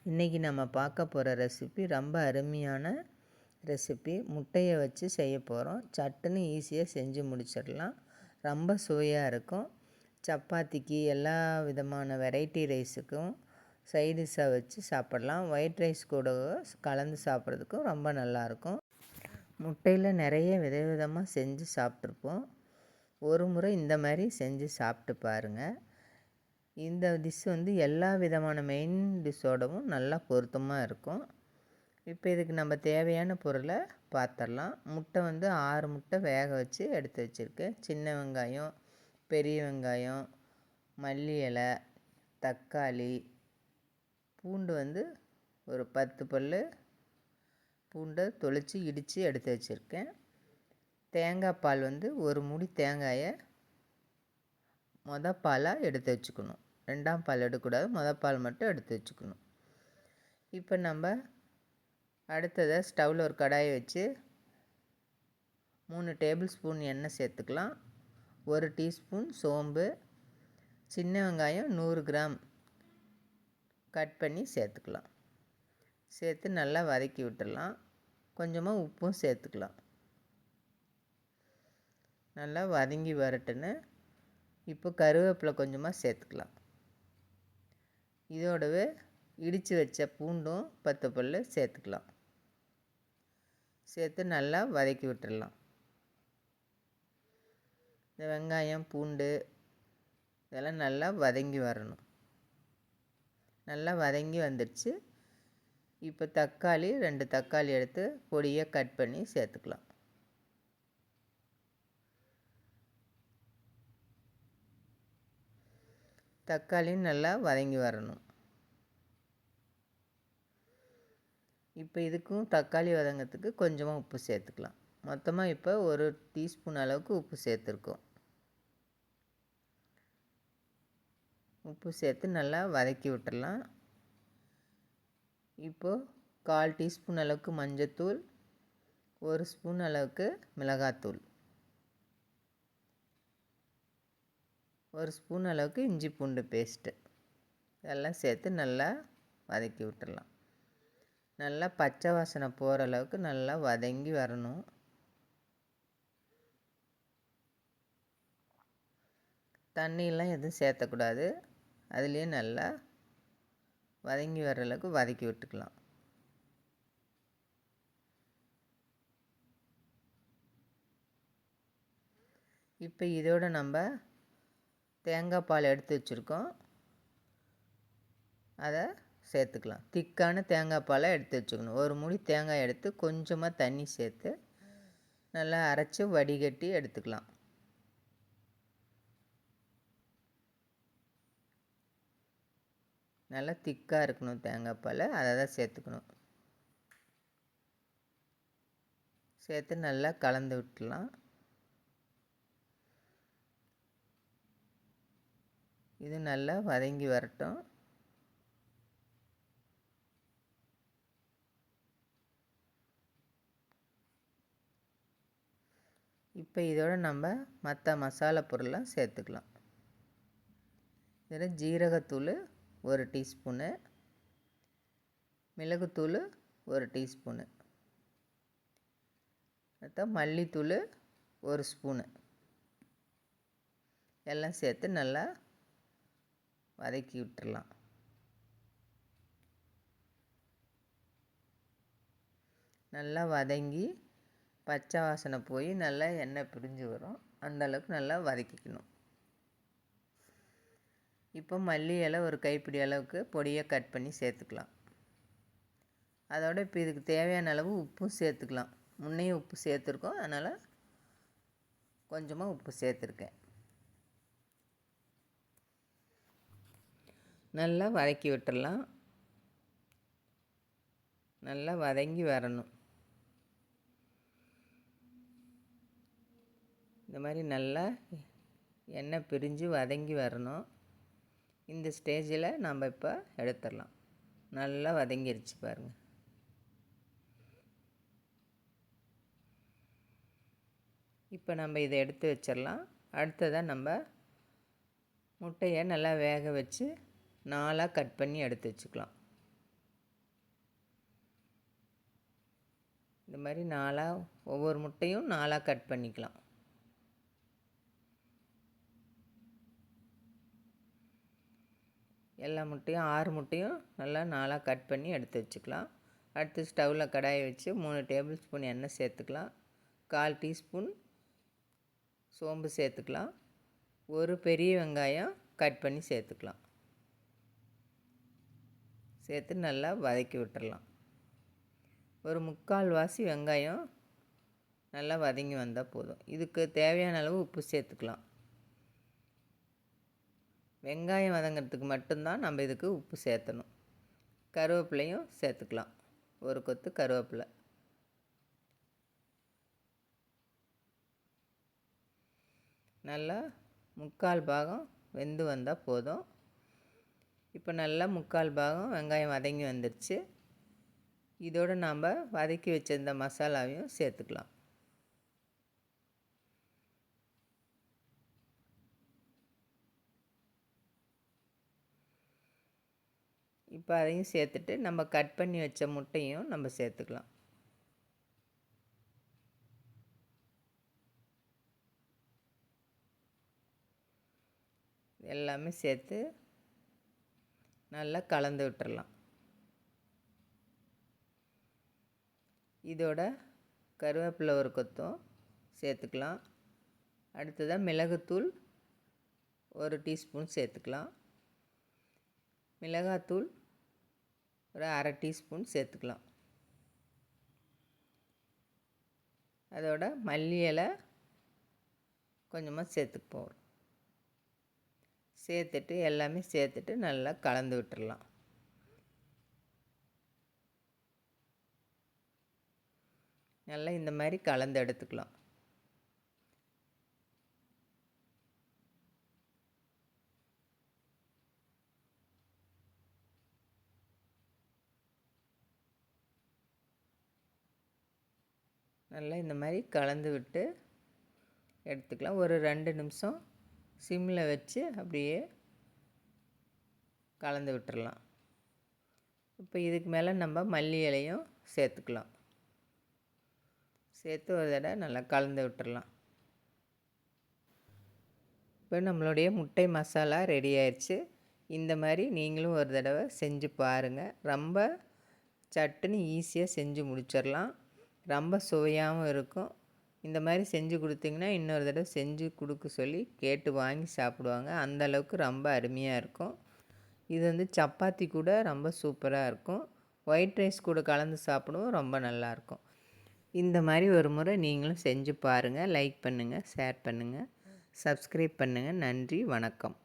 இன்றைக்கி நம்ம பார்க்க போகிற ரெசிபி ரொம்ப அருமையான ரெசிபி. முட்டையை வச்சு செய்ய போகிறோம். சட்டுன்னு ஈஸியாக செஞ்சு முடிச்சிடலாம். ரொம்ப சுவையாக இருக்கும். சப்பாத்திக்கு எல்லா விதமான வெரைட்டி ரைஸுக்கும் சைடிஷாக வச்சு சாப்பிடலாம். ஒயிட் ரைஸ் கூட கலந்து சாப்பிட்றதுக்கும் ரொம்ப நல்லாயிருக்கும். முட்டையில் நிறைய விதவிதமாக செஞ்சு சாப்பிட்ருப்போம். ஒரு முறை இந்த மாதிரி செஞ்சு சாப்பிட்டு பாருங்கள். இந்த டிஷ் எல்லா விதமான மெயின் டிஷ்ஷோடவும் நல்லா பொருத்தமாக இருக்கும். இப்போ இதுக்கு நம்ம தேவையான பொருளை பார்த்துடலாம். முட்டை 6 முட்டை வேக வச்சு எடுத்து வச்சுருக்கேன். சின்ன வெங்காயம், பெரிய வெங்காயம், மல்லி இலை, தக்காளி, பூண்டு ஒரு 10 பல் பூண்டை தொளித்து இடித்து எடுத்து வச்சுருக்கேன். தேங்காய் பால் ஒரு மூடி தேங்காயை பாலாக எடுத்து வச்சுக்கணும். 2ஆம் பால் எடுக்கக்கூடாது, பால் மட்டும் எடுத்து வச்சுக்கணும். இப்போ நம்ம அடுத்ததை ஸ்டவ்வில் ஒரு கடாயை வச்சு 3 டேபிள் ஸ்பூன் எண்ணெய் சேர்த்துக்கலாம். 1 டீஸ்பூன் சோம்பு, சின்ன வெங்காயம் 100 கிராம் கட் பண்ணி சேர்த்துக்கலாம். சேர்த்து நல்லா வதக்கி விட்டுடலாம். கொஞ்சமாக உப்பும் சேர்த்துக்கலாம். நல்லா வதங்கி வரட்டுன்னு இப்போ கருவேப்பிலை கொஞ்சமாக சேர்த்துக்கலாம். இதோடவே இடித்து வச்ச பூண்டும் 10 பல் சேர்த்துக்கலாம். சேர்த்து நல்லா வதக்கி விட்டுடலாம். இந்த வெங்காயம், பூண்டு இதெல்லாம் நல்லா வதங்கி வரணும். நல்லா வதங்கி வந்துடுச்சு. இப்போ தக்காளி 2 தக்காளி எடுத்து பொடியாக கட் பண்ணி சேர்த்துக்கலாம். தக்காளியும் நல்லா வதங்கி வரணும். இப்போ இதுக்கும் தக்காளி வதங்கிறதுக்கு கொஞ்சமாக உப்பு சேர்த்துக்கலாம். மொத்தமாக இப்போ 1 டீஸ்பூன் அளவுக்கு உப்பு சேர்த்துருக்கோம். உப்பு சேர்த்து நல்லா வதக்கி விட்டுடலாம். இப்போது 1/4 டீஸ்பூன் அளவுக்கு மஞ்சத்தூள், 1 ஸ்பூன் அளவுக்கு மிளகாத்தூள், 1 ஸ்பூன் அளவுக்கு இஞ்சி பூண்டு பேஸ்ட்டு இதெல்லாம் சேர்த்து நல்லா வதக்கி விட்டுடலாம். நல்லா பச்சை வாசனை போகிற அளவுக்கு நல்லா வதங்கி வரணும். தண்ணியெல்லாம் எதுவும் சேர்த்தக்கூடாது. அதுலேயே நல்லா வதங்கி வர அளவுக்கு வதக்கி விட்டுக்கலாம். இப்போ இதோட நம்ம தேங்காய் பால் எடுத்து வச்சுருக்கோம். அதை சேர்த்துக்கலாம். திக்கான தேங்காய் பாலை எடுத்து வச்சுக்கணும். ஒரு மூடி தேங்காய் எடுத்து கொஞ்சமாக தண்ணி சேர்த்து நல்லா அரைச்சி வடிகட்டி எடுத்துக்கலாம். நல்லா திக்காக இருக்கணும் தேங்காய் பால். அதை தான் சேர்த்துக்கணும். சேர்த்து நல்லா கலந்து விட்டுலாம். இது நல்லா வதங்கி வரட்டும். இப்போ இதோட நம்ம மற்ற மசாலா பொருள்லாம் சேர்த்துக்கலாம். இதில் ஜீரகத்தூள் 1 டீஸ்பூனு, மிளகுத்தூள் 1 டீஸ்பூனு, அப்புறம் மல்லித்தூள் 1 ஸ்பூனு எல்லாம் சேர்த்து நல்லா வதக்கி விட்டுறலாம். நல்லா வதங்கி பச்சை வாசனை போய் நல்லா எண்ணெய் பிரிஞ்சு வரும். அந்தளவுக்கு நல்லா வதக்கிக்கணும். இப்போ மல்லி இலை ஒரு கைப்பிடி அளவுக்கு பொடியாக கட் பண்ணி சேர்த்துக்கலாம். அதோட இப்போ இதுக்கு தேவையான அளவு உப்பும் சேர்த்துக்கலாம். முன்னையே உப்பு சேர்த்துருக்கோம், அதனால் கொஞ்சமாக உப்பு சேர்த்துருக்கேன். நல்லா வதக்கி விட்டுடலாம். நல்லா வதங்கி வரணும். இந்த மாதிரி நல்லா எண்ணெய் பிரிஞ்சு வதங்கி வரணும். இந்த ஸ்டேஜில் நம்ம இப்போ எடுத்துடலாம். நல்லா வதங்கிருச்சு பாருங்கள். இப்போ நம்ம இதை எடுத்து வச்சிடலாம். அடுத்ததாக நம்ம முட்டையை நல்லா வேக வச்சு 4ஆக கட் பண்ணி எடுத்து வச்சுக்கலாம். இந்த மாதிரி ஒவ்வொரு முட்டையும் 4ஆக கட் பண்ணிக்கலாம். எல்லா முட்டையும் 6 முட்டையும் நல்லா 4ஆக கட் பண்ணி எடுத்து வச்சுக்கலாம். அடுத்து ஸ்டவ்வில் கடாயை வச்சு 3 டேபிள் ஸ்பூன் எண்ணெய் சேர்த்துக்கலாம். 1/4 டீஸ்பூன் சோம்பு சேர்த்துக்கலாம். ஒரு பெரிய வெங்காயம் கட் பண்ணி சேர்த்துக்கலாம். சேர்த்து நல்லா வதக்கி விட்டுறலாம். ஒரு 3/4 வாசி வெங்காயம் நல்லா வதங்கி வந்தால் போதும். இதுக்கு தேவையான அளவு உப்பு சேர்த்துக்கலாம். வெங்காயம் வதங்கிறதுக்கு மட்டும்தான் நம்ம இதுக்கு உப்பு சேர்த்தணும். கருவேப்பிலையும் சேர்த்துக்கலாம். ஒரு கொத்து கருவேப்பிலை. நல்லா 3/4 பாகம் வெந்து வந்தால் போதும். இப்போ நல்லா 3/4 பாகம் வெங்காயம் வதங்கி வந்துடுச்சு. இதோடு நாம் வதக்கி வச்சிருந்த மசாலாவையும் சேர்த்துக்கலாம். இப்போ அதையும் சேர்த்துட்டு நம்ம கட் பண்ணி வச்ச முட்டையும் நம்ம சேர்த்துக்கலாம். எல்லாமே சேர்த்து நல்லா கலந்து விட்டுறலாம். இதோட கருவேப்பிலை ஒரு கொத்தும் சேர்த்துக்கலாம். அடுத்ததாக மிளகுத்தூள் 1 டீஸ்பூன் சேர்த்துக்கலாம். மிளகாத்தூள் ஒரு 1/2 டீஸ்பூன் சேர்த்துக்கலாம். அதோட மல்லி இலை கொஞ்சமாக சேர்த்துப்போம். சேர்த்துட்டு எல்லாமே சேர்த்துட்டு நல்லா கலந்து விட்டுறலாம். நல்லா இந்த மாதிரி கலந்து எடுத்துக்கலாம். நல்லா இந்த மாதிரி கலந்து விட்டு எடுத்துக்கலாம். ஒரு 2 நிமிஷம் சிம்மில் வச்சு அப்படியே கலந்து விட்டுறலாம். இப்போ இதுக்கு மேலே நம்ம மல்லி இலையும் சேர்த்துக்கலாம். சேர்த்து ஒரு தடவை நல்லா கலந்து விட்டுறலாம். இப்போ நம்மளுடைய முட்டை மசாலா ரெடி ஆயிடுச்சு. இந்த மாதிரி நீங்களும் ஒரு தடவை செஞ்சு பாருங்கள். ரொம்ப சட்டுன்னு ஈஸியாக செஞ்சு முடிச்சிடலாம். ரொம்ப சுவையாகவும் இருக்கும். இந்த மாதிரி செஞ்சு கொடுத்திங்கன்னா இன்னொரு தடவை செஞ்சு கொடுக்க சொல்லி கேட்டு வாங்கி சாப்பிடுவாங்க. அந்தளவுக்கு ரொம்ப அருமையாக இருக்கும். இது சப்பாத்தி கூட ரொம்ப சூப்பராக இருக்கும். ஒயிட் ரைஸ் கூட கலந்து சாப்பிடவும் ரொம்ப நல்லாயிருக்கும். இந்த மாதிரி ஒரு முறை நீங்களும் செஞ்சு பாருங்கள். லைக் பண்ணுங்கள், ஷேர் பண்ணுங்கள், சப்ஸ்கிரைப் பண்ணுங்கள். நன்றி, வணக்கம்.